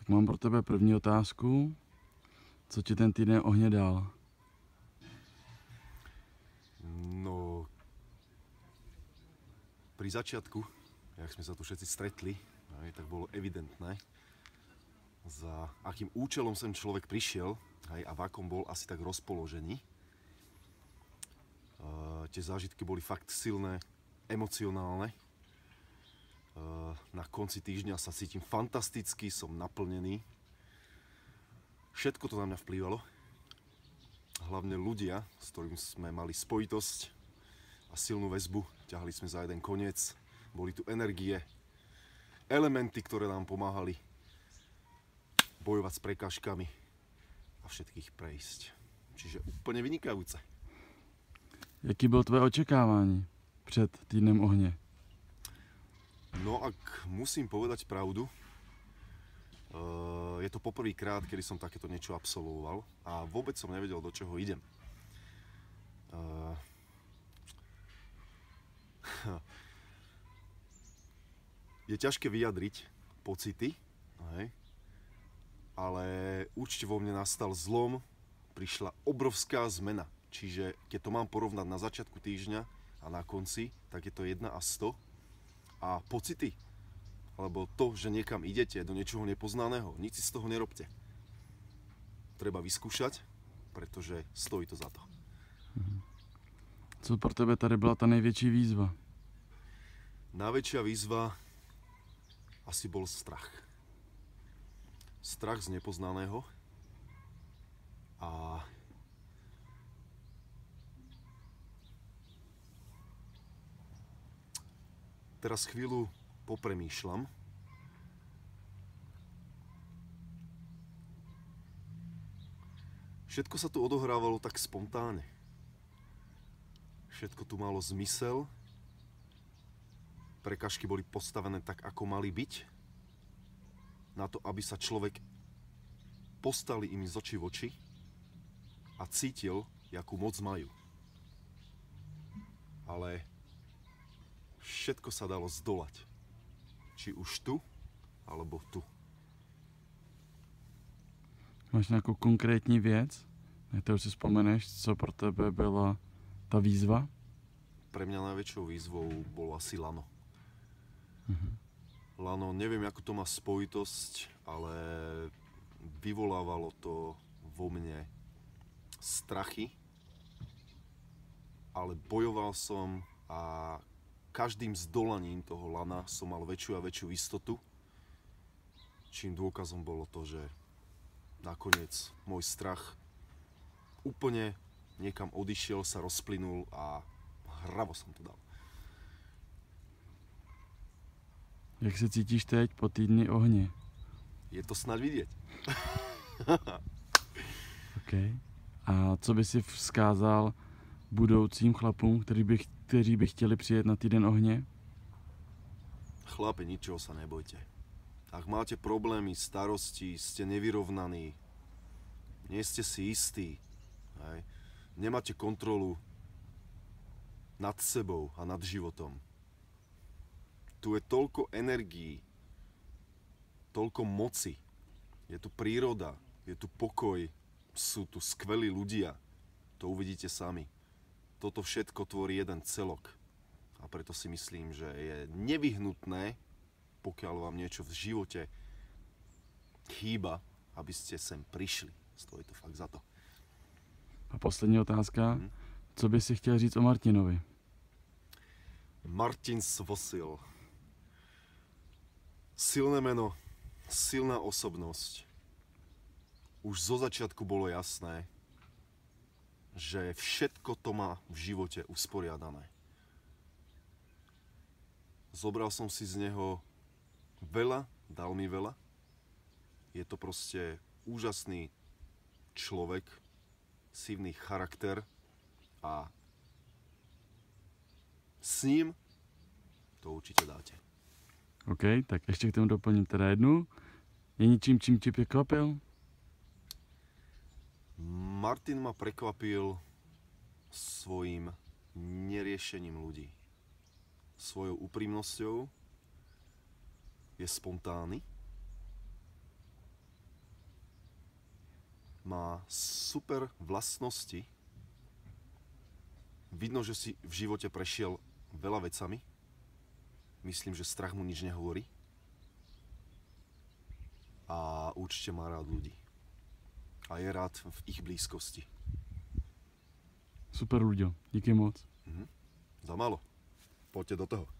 Tak mám pro tebe první otázku. Co ti ten týden ohně dal? No, pri začiatku, jak sme sa tu všetci stretli, tak bolo evidentné, za akým účelom sem človek prišiel a v akom bol asi tak rozpoložení. Tie zážitky boli fakt silné, emocionálne. Na konci týždňa sa cítim fantasticky, som naplnený. Všetko to na mňa vplývalo. Hlavne ľudia, s ktorými sme mali spojitosť a silnú väzbu. Ťahali sme za jeden koniec. Boli tu energie, elementy, ktoré nám pomáhali bojovať s prekážkami a všetkých prejsť. Čiže úplne vynikajúce. Jaký byl tvoje očekávání před týdnem ohně? No, ak musím povedať pravdu, je to poprvýkrát, kedy som takéto niečo absolvoval a vôbec som nevedel, do čoho idem. Je ťažké vyjadriť pocity, ale určite vo mne nastal zlom, prišla obrovská zmena. Čiže keď to mám porovnať na začiatku týždňa a na konci, tak je to 1 a 100. A pocity, alebo to, že niekam idete do niečoho nepoznaného, nič si z toho nerobte. Treba vyskúšať, pretože stojí to za to. Co pro tebe tady byla ta největší výzva? Najväčšia výzva asi bol strach. Strach z nepoznaného a teraz chvíľu popremýšľam. Všetko sa tu odohrávalo tak spontánne. Všetko tu malo zmysel. Prekažky boli postavené tak, ako mali byť. Na to, aby sa človek postali im z očí v oči a cítil, jakú moc majú. Ale všetko sa dalo zdolať. Či už tu, alebo tu. Máš nějakou konkrétní věc, na kterou si vzpomeneš, co pro tebe byla ta výzva? Pre mňa najväčšou výzvou bolo asi lano. Lano, neviem, ako to má spojitosť, ale vyvolávalo to vo mne strachy, ale bojoval som a každým zdolaním toho lana som mal väčšiu a väčšiu istotu, čím dôkazom bolo to, že nakoniec môj strach úplne niekam odišiel, sa rozplynul a hravo som to dal. Jak se cítíš teď po týdni ohně? Je to snad vidieť. OK. A co by si vzkázal budoucím chlapům, kteří by chtěli přijet na týden ohně? Chlapi, ničoho sa nebojte. Ak máte problémy, starosti, ste nevyrovnaní, nie ste si istí, nemáte kontrolu nad sebou a nad životom. Tu je toľko energií, toľko moci, je tu príroda, je tu pokoj, sú tu skvelí ľudia, to uvidíte sami. Toto všetko tvorí jeden celok a preto si myslím, že je nevyhnutné, pokiaľ vám niečo v živote chýba, aby ste sem prišli. Stojí to fakt za to. A poslední otázka. Co by si chtěl říct o Martinovi? Martin Svosil. Silné meno, silná osobnosť. Už zo začiatku bolo jasné, že všetko to má v živote usporiadané. Zobral som si z neho veľa, dal mi veľa. Je to proste úžasný človek, silný charakter a s ním to určite dáte. OK, tak ještě k tomu doplním teda jednu. Je ničím, čím tě překvapil? Martin ma prekvapil svojím neriešením ľudí. Svojou úprimnosťou, je spontánny má super vlastnosti. Vidno, že si v živote prešiel veľa vecami. Myslím, že strach mu nič nehovorí. A určite má rád ľudí. A je rád v ich blízkosti. Super, Luďo, díky moc. Za málo. Poďte do toho.